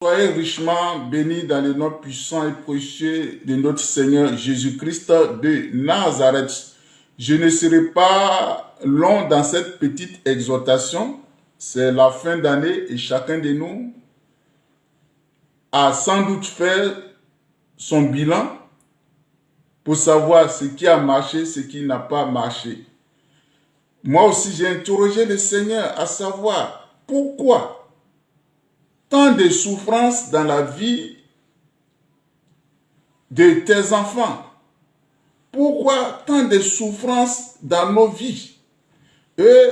Soyez richement bénis dans le nom puissant et précieux de notre Seigneur Jésus-Christ de Nazareth. Je ne serai pas long dans cette petite exhortation. C'est la fin d'année et chacun de nous a sans doute fait son bilan pour savoir ce qui a marché, ce qui n'a pas marché. Moi aussi, j'ai interrogé le Seigneur à savoir pourquoi tant de souffrances dans la vie de tes enfants. Pourquoi tant de souffrances dans nos vies? Et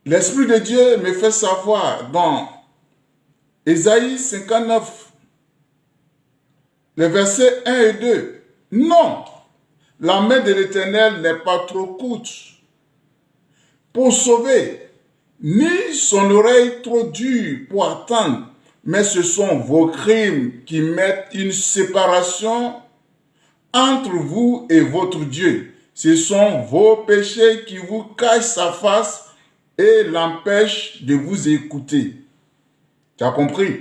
l'Esprit de Dieu me fait savoir dans Ésaïe 59, les versets 1 et 2. Non, la main de l'Éternel n'est pas trop courte pour sauver, ni son oreille trop dure pour attendre, mais ce sont vos crimes qui mettent une séparation entre vous et votre Dieu. Ce sont vos péchés qui vous cachent sa face et l'empêchent de vous écouter. Tu as compris?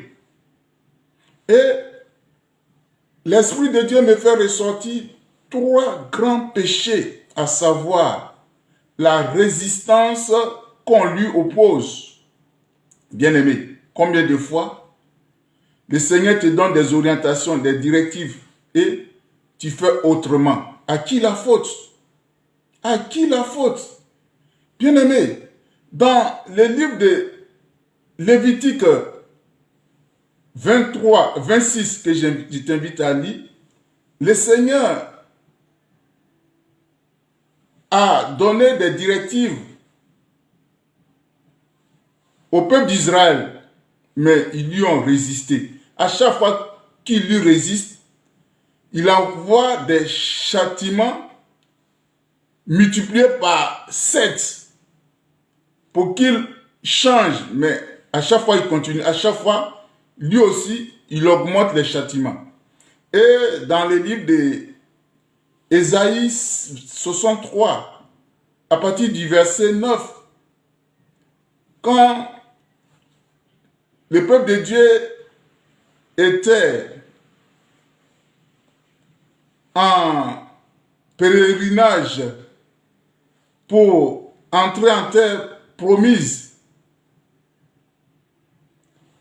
Et l'Esprit de Dieu me fait ressortir 3 grands péchés, à savoir la résistance qu'on lui oppose. Bien-aimé, combien de fois le Seigneur te donne des orientations, des directives et tu fais autrement? À qui la faute? À qui la faute? Bien-aimé, dans le livre de Lévitique 23, 26 que je t'invite à lire, le Seigneur a donné des directives au peuple d'Israël, mais ils lui ont résisté. À chaque fois qu'ils lui résistent, il envoie des châtiments multipliés par 7 pour qu'il change. Mais à chaque fois, il continue. À chaque fois, lui aussi, il augmente les châtiments. Et dans le livre d'Ésaïe 63, à partir du verset 9, quand le peuple de Dieu était en pèlerinage pour entrer en terre promise,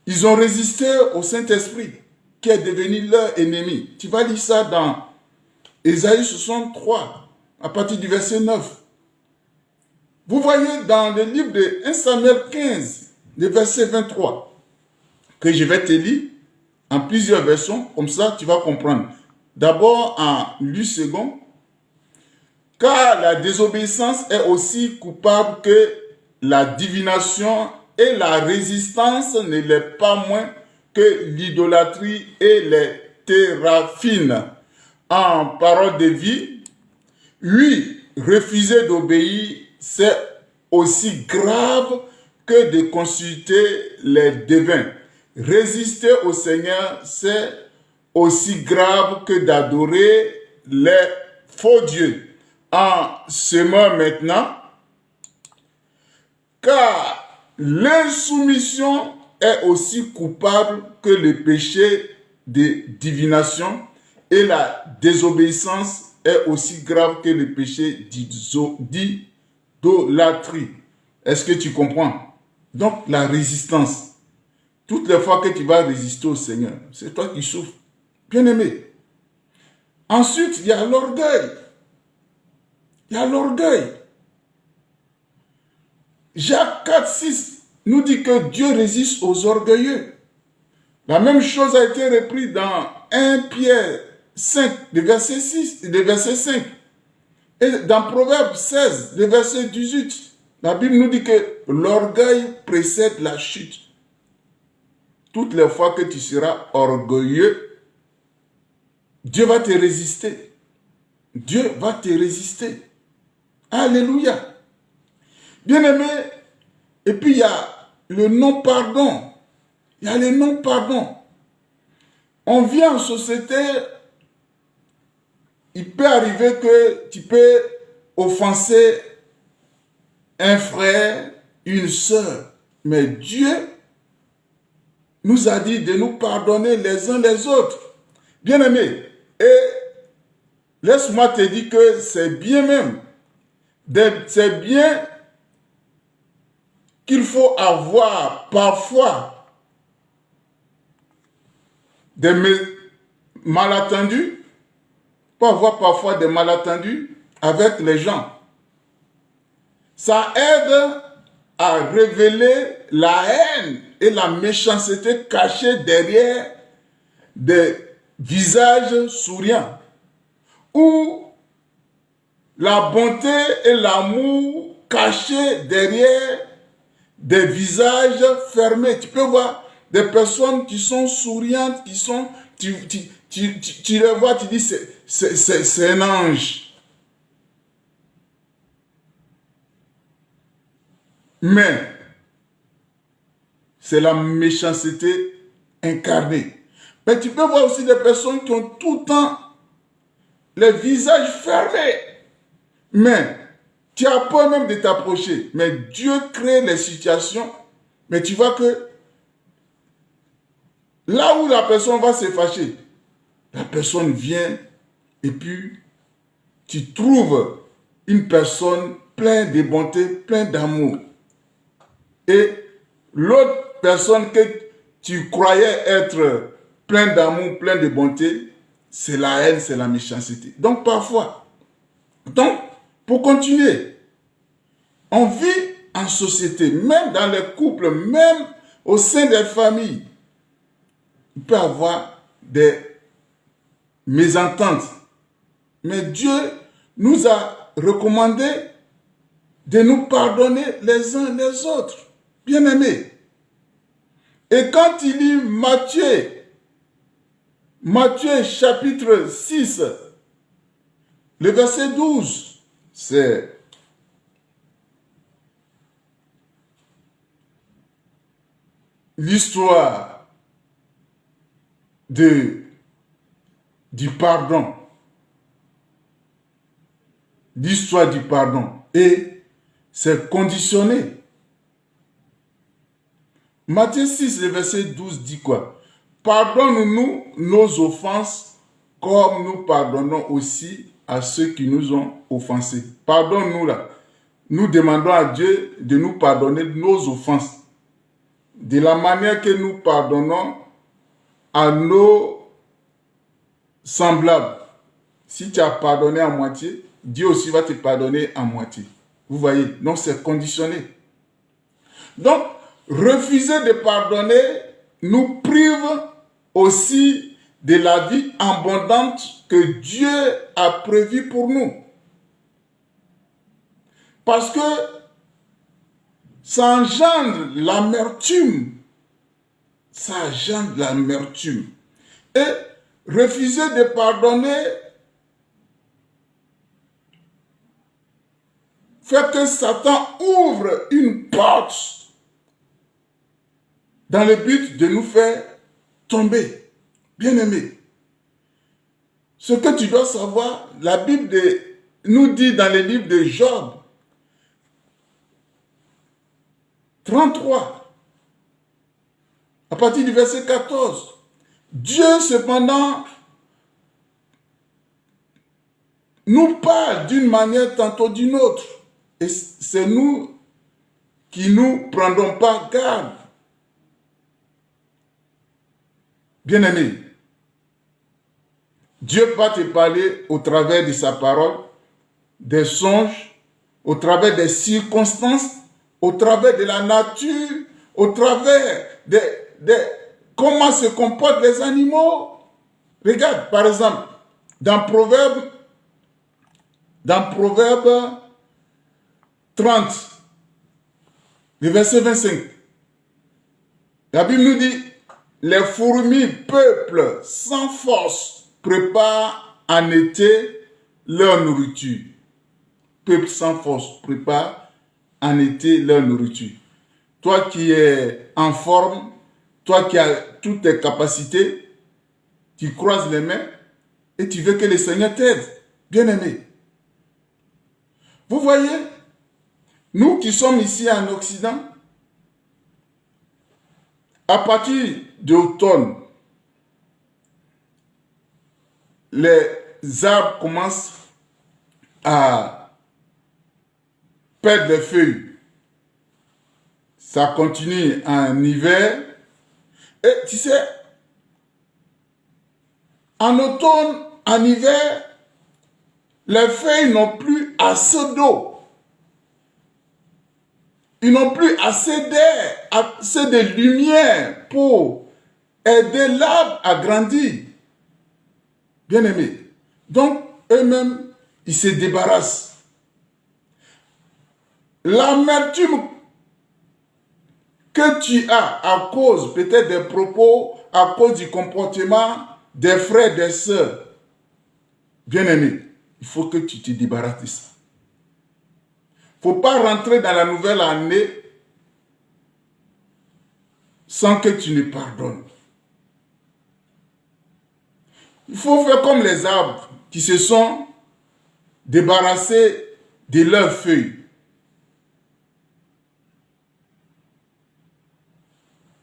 ils ont résisté au Saint-Esprit qui est devenu leur ennemi. Tu vas lire ça dans Ésaïe 63, à partir du verset 9. Vous voyez dans le livre de 1 Samuel 15, le verset 23, que je vais te lire en plusieurs versions, comme ça tu vas comprendre. D'abord en lui second, car la désobéissance est aussi coupable que la divination et la résistance ne l'est pas moins que l'idolâtrie et les téraphines. En parole de vie, oui, refuser d'obéir, c'est aussi grave que de consulter les devins. Résister au Seigneur, c'est aussi grave que d'adorer les faux dieux. En semant maintenant, car l'insoumission est aussi coupable que le péché de divination et la désobéissance est aussi grave que le péché d'idolâtrie. Est-ce que tu comprends? Donc la résistance. Toutes les fois que tu vas résister au Seigneur, c'est toi qui souffres. Bien-aimé. Ensuite, il y a l'orgueil. Il y a l'orgueil. Jacques 4, 6 nous dit que Dieu résiste aux orgueilleux. La même chose a été reprise dans 1 Pierre 5, le verset 6, le verset 5. Et dans Proverbe 16, le verset 18, la Bible nous dit que l'orgueil précède la chute. Toutes les fois que tu seras orgueilleux, Dieu va te résister. Dieu va te résister. Alléluia. Bien-aimé, et puis il y a le non-pardon. Il y a le non-pardon. On vit en société, il peut arriver que tu peux offenser un frère, une sœur, mais Dieu nous a dit de nous pardonner les uns les autres. Bien-aimé, et laisse-moi te dire que c'est bien même, c'est bien qu'il faut avoir parfois des malentendus, pour avoir parfois des malentendus avec les gens. Ça aide à révéler la haine et la méchanceté cachée derrière des visages souriants, ou la bonté et l'amour cachés derrière des visages fermés. Tu peux voir des personnes qui sont souriantes, qui sont, tu les vois, tu dis c'est un ange. Mais c'est la méchanceté incarnée. Mais tu peux voir aussi des personnes qui ont tout le temps les visages fermés. Mais tu as peur même de t'approcher. Mais Dieu crée les situations. Mais tu vois que là où la personne va se fâcher, la personne vient et puis tu trouves une personne pleine de bonté, pleine d'amour. Et l'autre personne que tu croyais être pleine d'amour, pleine de bonté, c'est la haine, c'est la méchanceté. Donc parfois, pour continuer, on vit en société, même dans les couples, même au sein des familles, il peut y avoir des mésententes. Mais Dieu nous a recommandé de nous pardonner les uns les autres. Bien-aimés. Et quand il lit Matthieu chapitre 6, le verset 12, c'est l'histoire du pardon. L'histoire du pardon. Et c'est conditionné. Matthieu 6, le verset 12 dit quoi? Pardonne-nous nos offenses comme nous pardonnons aussi à ceux qui nous ont offensés. Pardonne-nous là. Nous demandons à Dieu de nous pardonner nos offenses. De la manière que nous pardonnons à nos semblables. Si tu as pardonné à moitié, Dieu aussi va te pardonner à moitié. Vous voyez, donc c'est conditionné. Donc, refuser de pardonner nous prive aussi de la vie abondante que Dieu a prévue pour nous. Parce que ça engendre l'amertume. Ça engendre l'amertume. Et refuser de pardonner fait que Satan ouvre une porte dans le but de nous faire tomber. Bien-aimés, ce que tu dois savoir, la Bible nous dit dans le livre de Job 33, à partir du verset 14, Dieu cependant nous parle d'une manière tantôt d'une autre. Et c'est nous qui nous prendrons pas garde. Bien-aimé, Dieu va te parler au travers de sa parole, des songes, au travers des circonstances, au travers de la nature, au travers de comment se comportent les animaux. Regarde, par exemple, dans Proverbe 30, le verset 25, la Bible nous dit, les fourmis, peuple sans force, préparent en été leur nourriture. Peuple sans force, prépare en été leur nourriture. Toi qui es en forme, toi qui as toutes tes capacités, tu croises les mains et tu veux que le Seigneur t'aide. Bien-aimé. Vous voyez, nous qui sommes ici en Occident, à partir d'automne, les arbres commencent à perdre les feuilles. Ça continue en hiver. Et tu sais, en automne, en hiver, les feuilles n'ont plus assez d'eau. Ils n'ont plus assez d'air, assez de lumière pour aider l'arbre à grandir. Bien aimé. Donc, eux-mêmes, ils se débarrassent. L'amertume que tu as à cause peut-être des propos, à cause du comportement des frères, des sœurs, bien aimé, il faut que tu te débarrasses de ça. Il ne faut pas rentrer dans la nouvelle année sans que tu ne pardonnes. Il faut faire comme les arbres qui se sont débarrassés de leurs feuilles.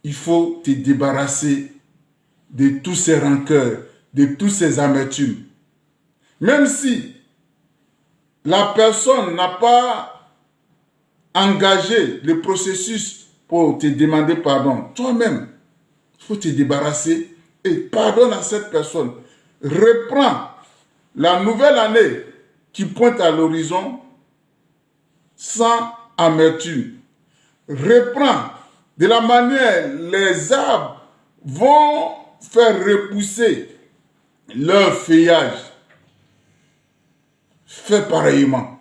Il faut te débarrasser de tous ces rancœurs, de tous ces amertumes. Même si la personne n'a pas engagé le processus pour te demander pardon, toi-même, il faut te débarrasser et pardonne à cette personne. Reprends la nouvelle année qui pointe à l'horizon sans amertume. Reprends de la manière les arbres vont faire repousser leur feuillage. Fais pareillement.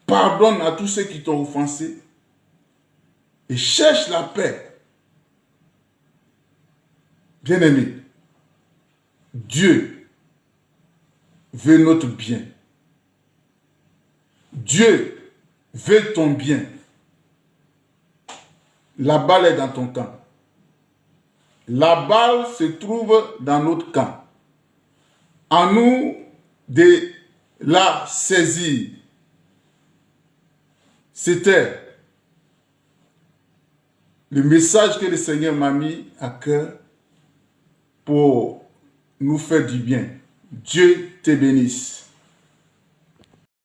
Pardonne à tous ceux qui t'ont offensé et cherche la paix. Bien-aimé, Dieu veut notre bien. Dieu veut ton bien. La balle est dans ton camp. La balle se trouve dans notre camp. À nous de la saisir. C'était le message que le Seigneur m'a mis à cœur pour nous faire du bien. Dieu te bénisse.